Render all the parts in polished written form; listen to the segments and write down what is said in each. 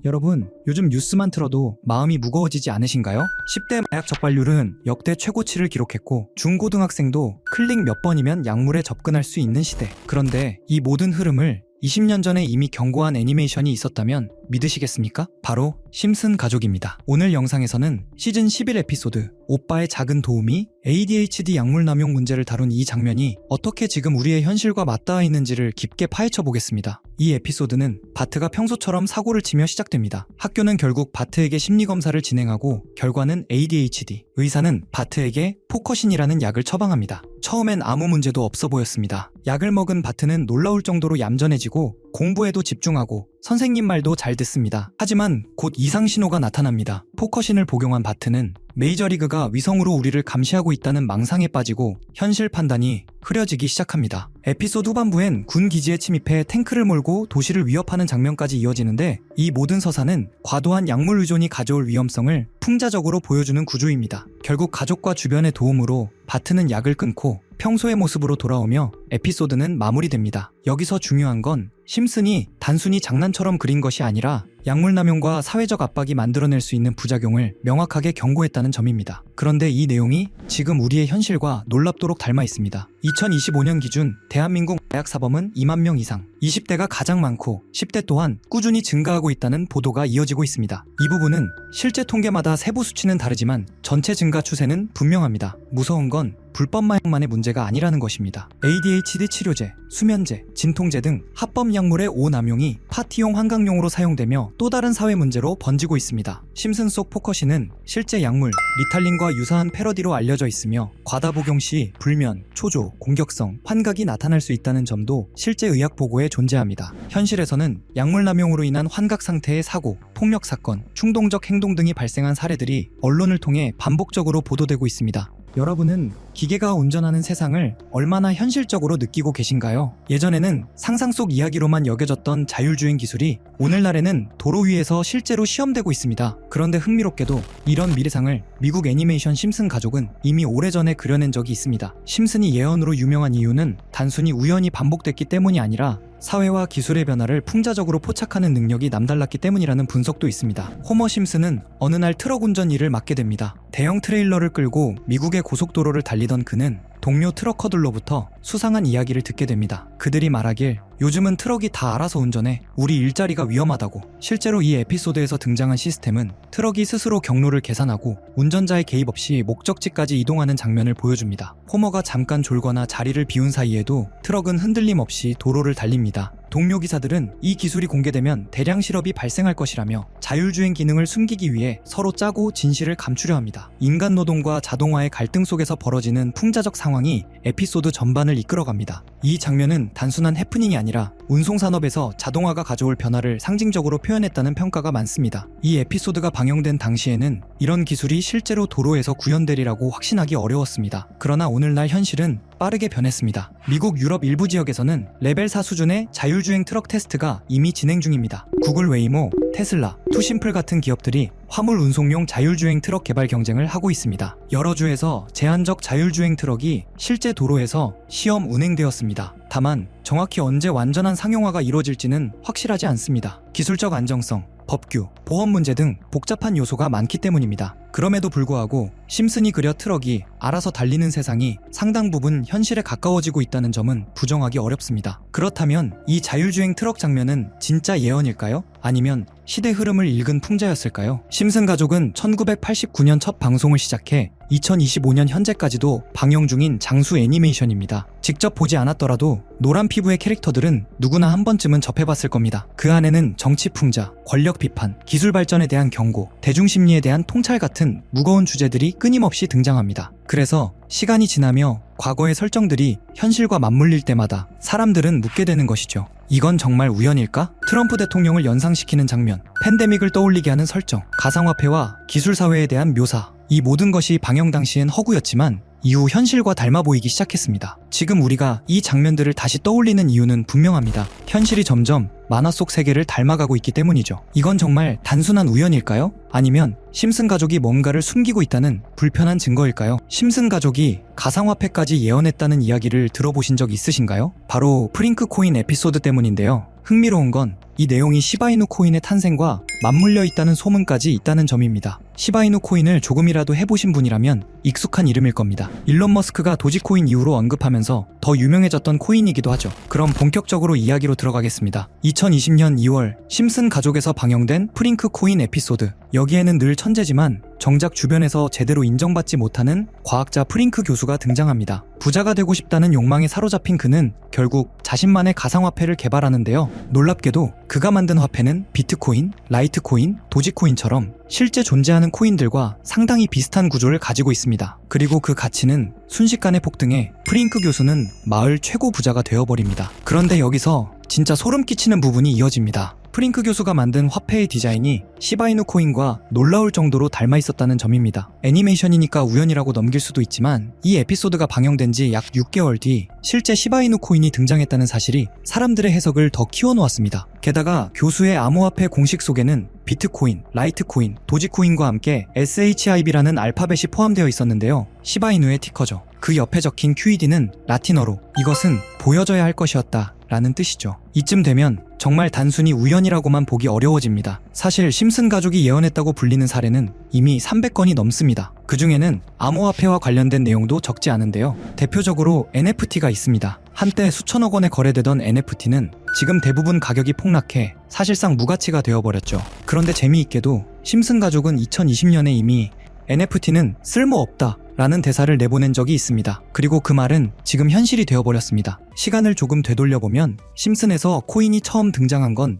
여러분, 요즘 뉴스만 틀어도 마음이 무거워지지 않으신가요? 10대 마약 적발률은 역대 최고치를 기록했고 중고등학생도 클릭 몇 번이면 약물에 접근할 수 있는 시대. 그런데 이 모든 흐름을 20년 전에 이미 경고한 애니메이션이 있었다면 믿으시겠습니까? 바로 심슨 가족입니다. 오늘 영상에서는 시즌 11 에피소드 오빠의 작은 도움이 ADHD 약물 남용 문제를 다룬 이 장면이 어떻게 지금 우리의 현실과 맞닿아 있는지를 깊게 파헤쳐 보겠습니다. 이 에피소드는 바트가 평소처럼 사고를 치며 시작됩니다. 학교는 결국 바트에게 심리검사를 진행하고 결과는 ADHD. 의사는 바트에게 포커신이라는 약을 처방합니다. 처음엔 아무 문제도 없어 보였습니다. 약을 먹은 바트는 놀라울 정도로 얌전해지고 공부에도 집중하고 선생님 말도 잘 듣습니다. 하지만 곧 이상 신호가 나타납니다. 포커신을 복용한 바트는 메이저리그가 위성으로 우리를 감시하고 있다는 망상에 빠지고 현실 판단이 흐려지기 시작합니다. 에피소드 후반부엔 군 기지에 침입해 탱크를 몰고 도시를 위협하는 장면까지 이어지는데 이 모든 서사는 과도한 약물 의존이 가져올 위험성을 풍자적으로 보여주는 구조입니다. 결국 가족과 주변의 도움으로 바트는 약을 끊고 평소의 모습으로 돌아오며 에피소드는 마무리됩니다. 여기서 중요한 건 심슨이 단순히 장난처럼 그린 것이 아니라 약물 남용과 사회적 압박이 만들어낼 수 있는 부작용을 명확하게 경고했다는 점입니다. 그런데 이 내용이 지금 우리의 현실과 놀랍도록 닮아 있습니다. 2025년 기준 대한민국 마약 사범은 2만 명 이상, 20대가 가장 많고 10대 또한 꾸준히 증가하고 있다는 보도가 이어지고 있습니다. 이 부분은 실제 통계마다 세부 수치는 다르지만 전체 증가 추세는 분명합니다. 무서운 건 불법 마약만의 문제가 아니라는 것입니다. ADHD 치료제, 수면제, 진통제 등 합법 약물의 오남용이 파티용 환각용으로 사용되며 또 다른 사회 문제로 번지고 있습니다. 심슨 속 포커신은 실제 약물, 리탈린과 유사한 패러디로 알려져 있으며 과다 복용 시 불면, 초조, 공격성, 환각이 나타날 수 있다는 점도 실제 의학 보고에 존재합니다. 현실에서는 약물 남용으로 인한 환각 상태의 사고, 폭력 사건, 충동적 행동 등이 발생한 사례들이 언론을 통해 반복적으로 보도되고 있습니다. 여러분은 기계가 운전하는 세상을 얼마나 현실적으로 느끼고 계신가요? 예전에는 상상 속 이야기로만 여겨졌던 자율주행 기술이 오늘날에는 도로 위에서 실제로 시험되고 있습니다. 그런데 흥미롭게도 이런 미래상을 미국 애니메이션 심슨 가족은 이미 오래전에 그려낸 적이 있습니다. 심슨이 예언으로 유명한 이유는 단순히 우연히 반복됐기 때문이 아니라 사회와 기술의 변화를 풍자적으로 포착하는 능력이 남달랐기 때문이라는 분석도 있습니다. 호머 심슨은 어느 날 트럭 운전 일을 맡게 됩니다. 대형 트레일러를 끌고 미국의 고속도로를 달리던 그는 동료 트럭커들로부터 수상한 이야기를 듣게 됩니다. 그들이 말하길 요즘은 트럭이 다 알아서 운전해 우리 일자리가 위험하다고. 실제로 이 에피소드에서 등장한 시스템은 트럭이 스스로 경로를 계산하고 운전자의 개입 없이 목적지까지 이동하는 장면을 보여줍니다. 호머가 잠깐 졸거나 자리를 비운 사이에도 트럭은 흔들림 없이 도로를 달립니다. 동료 기사들은 이 기술이 공개되면 대량 실업이 발생할 것이라며 자율주행 기능을 숨기기 위해 서로 짜고 진실을 감추려 합니다. 인간 노동과 자동화의 갈등 속에서 벌어지는 풍자적 상황이 에피소드 전반을 이끌어갑니다. 이 장면은 단순한 해프닝이 아니라 운송산업에서 자동화가 가져올 변화를 상징적으로 표현했다는 평가가 많습니다. 이 에피소드가 방영된 당시에는 이런 기술이 실제로 도로에서 구현되리라고 확신하기 어려웠습니다. 그러나 오늘날 현실은 빠르게 변했습니다. 미국 유럽 일부 지역에서는 레벨 4 수준의 자율주행 트럭 테스트가 이미 진행 중입니다. 구글 웨이모, 테슬라, 투심플 같은 기업들이 화물 운송용 자율주행 트럭 개발 경쟁을 하고 있습니다. 여러 주에서 제한적 자율주행 트럭이 실제 도로에서 시험 운행되었습니다. 다만 정확히 언제 완전한 상용화가 이루어질지는 확실하지 않습니다. 기술적 안정성, 법규, 보험 문제 등 복잡한 요소가 많기 때문입니다. 그럼에도 불구하고 심슨이 그려 트럭이 알아서 달리는 세상이 상당 부분 현실에 가까워지고 있다는 점은 부정하기 어렵습니다. 그렇다면 이 자율주행 트럭 장면은 진짜 예언일까요? 아니면 시대 흐름을 읽은 풍자였을까요? 심슨 가족은 1989년 첫 방송을 시작해 2025년 현재까지도 방영 중인 장수 애니메이션입니다. 직접 보지 않았더라도 노란 피부의 캐릭터들은 누구나 한 번쯤은 접해봤을 겁니다. 그 안에는 정치 풍자, 권력 비판, 기술 발전에 대한 경고, 대중심리에 대한 통찰 같은 무거운 주제들이 끊임없이 등장합니다. 그래서 시간이 지나며 과거의 설정들이 현실과 맞물릴 때마다 사람들은 묻게 되는 것이죠. 이건 정말 우연일까? 트럼프 대통령을 연상시키는 장면, 팬데믹을 떠올리게 하는 설정, 가상화폐와 기술사회에 대한 묘사, 이 모든 것이 방영 당시엔 허구였지만 이후 현실과 닮아 보이기 시작했습니다. 지금 우리가 이 장면들을 다시 떠올리는 이유는 분명합니다. 현실이 점점 만화 속 세계를 닮아가고 있기 때문이죠. 이건 정말 단순한 우연일까요? 아니면 심슨 가족이 뭔가를 숨기고 있다는 불편한 증거일까요? 심슨 가족이 가상화폐까지 예언했다는 이야기를 들어보신 적 있으신가요? 바로 프링크 코인 에피소드 때문인데요. 흥미로운 건 이 내용이 시바이누 코인의 탄생과 맞물려 있다는 소문까지 있다는 점입니다. 시바이누 코인을 조금이라도 해보신 분이라면 익숙한 이름일 겁니다. 일론 머스크가 도지코인 이후로 언급하면서 더 유명해졌던 코인이기도 하죠. 그럼 본격적으로 이야기로 들어가겠습니다. 2020년 2월 심슨 가족에서 방영된 프링크 코인 에피소드. 여기에는 늘 천재지만 정작 주변에서 제대로 인정받지 못하는 과학자 프링크 교수가 등장합니다. 부자가 되고 싶다는 욕망에 사로잡힌 그는 결국 자신만의 가상화폐를 개발하는데요. 놀랍게도 그가 만든 화폐는 비트코인, 라이트코인, 도지코인처럼 실제 존재하는 코인들과 상당히 비슷한 구조를 가지고 있습니다. 그리고 그 가치는 순식간에 폭등해 프링크 교수는 마을 최고 부자가 되어버립니다. 그런데 여기서 진짜 소름 끼치는 부분이 이어집니다. 프링크 교수가 만든 화폐의 디자인이 시바이누 코인과 놀라울 정도로 닮아 있었다는 점입니다. 애니메이션이니까 우연이라고 넘길 수도 있지만 이 에피소드가 방영된 지 약 6개월 뒤 실제 시바이누 코인이 등장했다는 사실이 사람들의 해석을 더 키워놓았습니다. 게다가 교수의 암호화폐 공식 속에는 비트코인, 라이트코인, 도지코인과 함께 SHIB라는 알파벳이 포함되어 있었는데요. 시바이누의 티커죠. 그 옆에 적힌 QED는 라틴어로 이것은 보여져야 할 것이었다 라는 뜻이죠. 이쯤 되면 정말 단순히 우연이라고만 보기 어려워집니다. 사실 심슨 가족이 예언했다고 불리는 사례는 이미 300건이 넘습니다. 그 중에는 암호화폐와 관련된 내용도 적지 않은데요. 대표적으로 NFT가 있습니다. 한때 수천억 원에 거래되던 NFT는 지금 대부분 가격이 폭락해 사실상 무가치가 되어버렸죠. 그런데 재미있게도 심슨 가족은 2020년에 이미 NFT는 쓸모없다 라는 대사를 내보낸 적이 있습니다. 그리고 그 말은 지금 현실이 되어버렸습니다. 시간을 조금 되돌려보면 심슨에서 코인이 처음 등장한 건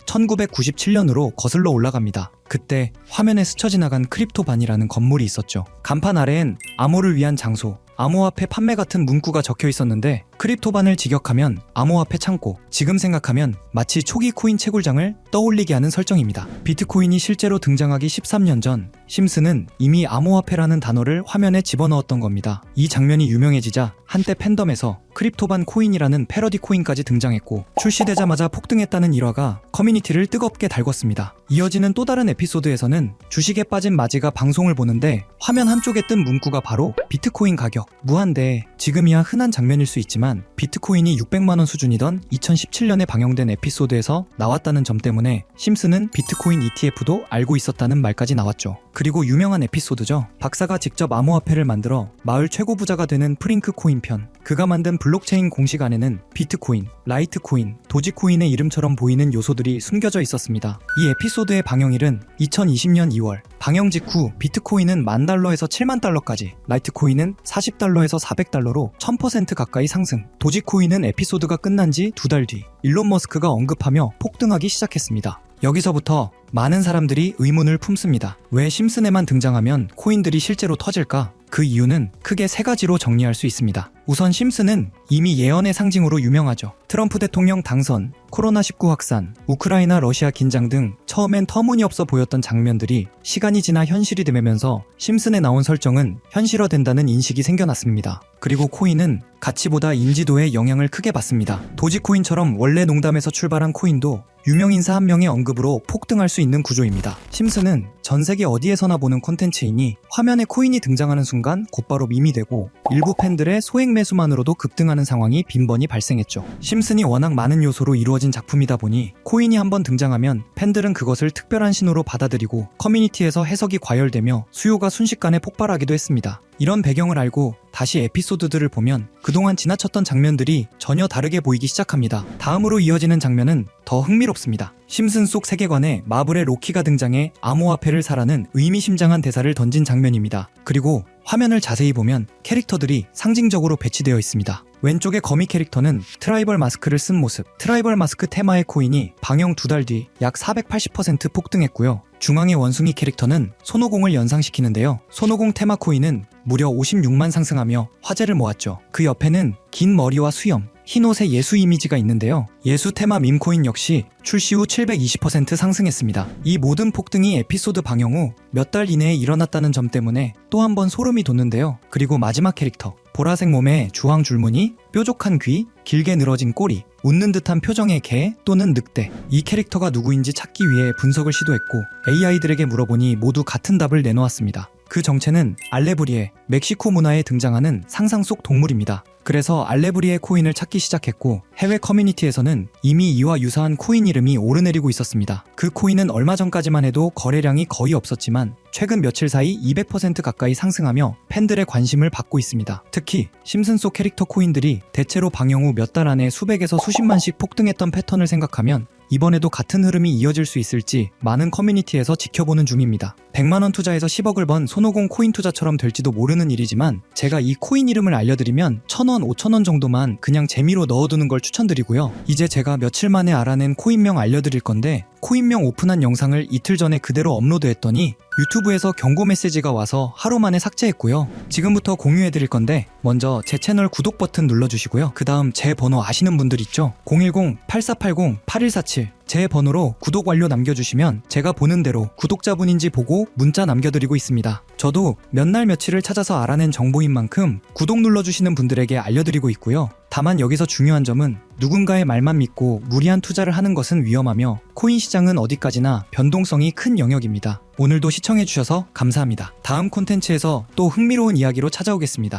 1997년으로 거슬러 올라갑니다. 그때 화면에 스쳐 지나간 크립토반이라는 건물이 있었죠. 간판 아래엔 암호를 위한 장소, 암호화폐 판매 같은 문구가 적혀 있었는데 크립토반을 직역하면 암호화폐 창고, 지금 생각하면 마치 초기 코인 채굴장을 떠올리게 하는 설정입니다. 비트코인이 실제로 등장하기 13년 전 심슨은 이미 암호화폐라는 단어를 화면에 집어넣었던 겁니다. 이 장면이 유명해지자 한때 팬덤에서 크립토반 코인이라는 패러디 코인까지 등장했고 출시되자마자 폭등했다는 일화가 커뮤니티를 뜨겁게 달궜습니다. 이어지는 또 다른 에피소드에서는 주식에 빠진 마지가 방송을 보는데 화면 한쪽에 뜬 문구가 바로 비트코인 가격 무한대. 지금이야 흔한 장면일 수 있지만 비트코인이 600만원 수준이던 2017년에 방영된 에피소드에서 나왔다는 점 때문에 심슨은 비트코인 ETF도 알고 있었다는 말까지 나왔죠. 그리고 유명한 에피소드죠. 박사가 직접 암호화폐를 만들어 마을 최고 부자가 되는 프링크 코인 편. 그가 만든 블록체인 공식 안에는 비트코인, 라이트코인, 도지코인의 이름처럼 보이는 요소들이 숨겨져 있었습니다. 이 에피소드의 방영일은 2020년 2월. 방영 직후 비트코인은 $10,000에서 $70,000까지, 라이트코인은 $40에서 $400로 1000% 가까이 상승. 도지코인은 에피소드가 끝난 지 2달 뒤 일론 머스크가 언급하며 폭등하기 시작했습니다. 여기서부터 많은 사람들이 의문을 품습니다. 왜 심슨에만 등장하면 코인들이 실제로 터질까? 그 이유는 크게 3가지로 정리할 수 있습니다. 우선 심슨은 이미 예언의 상징으로 유명하죠. 트럼프 대통령 당선, 코로나19 확산, 우크라이나 러시아 긴장 등 처음엔 터무니없어 보였던 장면들이 시간이 지나 현실이 되면서 심슨에 나온 설정은 현실화된다는 인식이 생겨났습니다. 그리고 코인은 가치보다 인지도에 영향을 크게 받습니다. 도지코인처럼 원래 농담에서 출발한 코인도 유명인사 한 명의 언급으로 폭등할 수 있는 구조입니다. 심슨은 전 세계 어디에서나 보는 콘텐츠이니 화면에 코인이 등장하는 순간 곧바로 밈이 되고 일부 팬들의 소액 매수만으로도 급등하는 상황이 빈번히 발생했죠. 심슨이 워낙 많은 요소로 이루어진 작품이다 보니 코인이 한번 등장하면 팬들은 그것을 특별한 신호로 받아들이고 커뮤니티에서 해석이 과열되며 수요가 순식간에 폭발하기도 했습니다. 이런 배경을 알고 다시 에피소드들을 보면 그동안 지나쳤던 장면들이 전혀 다르게 보이기 시작합니다. 다음으로 이어지는 장면은 더 흥미롭습니다. 심슨 속 세계관에 마블의 로키가 등장해 암호화폐를 사라는 의미심장한 대사를 던진 장면입니다. 그리고 화면을 자세히 보면 캐릭터들이 상징적으로 배치되어 있습니다. 왼쪽의 거미 캐릭터는 트라이벌 마스크를 쓴 모습. 트라이벌 마스크 테마의 코인이 방영 2달 뒤 약 480% 폭등했고요. 중앙의 원숭이 캐릭터는 손오공을 연상시키는데요. 손오공 테마 코인은 무려 56만 상승하며 화제를 모았죠. 그 옆에는 긴 머리와 수염, 흰 옷의 예수 이미지가 있는데요. 예수 테마 밈코인 역시 출시 후 720% 상승했습니다. 이 모든 폭등이 에피소드 방영 후 몇 달 이내에 일어났다는 점 때문에 또 한 번 소름이 돋는데요. 그리고 마지막 캐릭터, 보라색 몸에 주황 줄무늬, 뾰족한 귀, 길게 늘어진 꼬리, 웃는 듯한 표정의 개 또는 늑대. 이 캐릭터가 누구인지 찾기 위해 분석을 시도했고 AI들에게 물어보니 모두 같은 답을 내놓았습니다. 그 정체는 알레브리에, 멕시코 문화에 등장하는 상상 속 동물입니다. 그래서 알레브리의 코인을 찾기 시작했고 해외 커뮤니티에서는 이미 이와 유사한 코인 이름이 오르내리고 있었습니다. 그 코인은 얼마 전까지만 해도 거래량이 거의 없었지만 최근 며칠 사이 200% 가까이 상승하며 팬들의 관심을 받고 있습니다. 특히 심슨 속 캐릭터 코인들이 대체로 방영 후 몇 달 안에 수백에서 수십만씩 폭등했던 패턴을 생각하면 이번에도 같은 흐름이 이어질 수 있을지 많은 커뮤니티에서 지켜보는 중입니다. 100만원 투자해서 10억을 번 손오공 코인 투자처럼 될지도 모르는 일이지만 제가 이 코인 이름을 알려드리면 1,000원, 5,000원 정도만 그냥 재미로 넣어두는 걸 추천드리고요. 이제 제가 며칠 만에 알아낸 코인명 알려드릴 건데 코인명 오픈한 영상을 이틀 전에 그대로 업로드했더니 유튜브에서 경고 메시지가 와서 하루 만에 삭제했고요. 지금부터 공유해드릴 건데 먼저 제 채널 구독 버튼 눌러주시고요. 그 다음 제 번호 아시는 분들 있죠? 010-8480-8147 제 번호로 구독 완료 남겨주시면 제가 보는 대로 구독자분인지 보고 문자 남겨드리고 있습니다. 저도 몇 날 며칠을 찾아서 알아낸 정보인 만큼 구독 눌러주시는 분들에게 알려드리고 있고요. 다만 여기서 중요한 점은 누군가의 말만 믿고 무리한 투자를 하는 것은 위험하며 코인 시장은 어디까지나 변동성이 큰 영역입니다. 오늘도 시청해주셔서 감사합니다. 다음 콘텐츠에서 또 흥미로운 이야기로 찾아오겠습니다.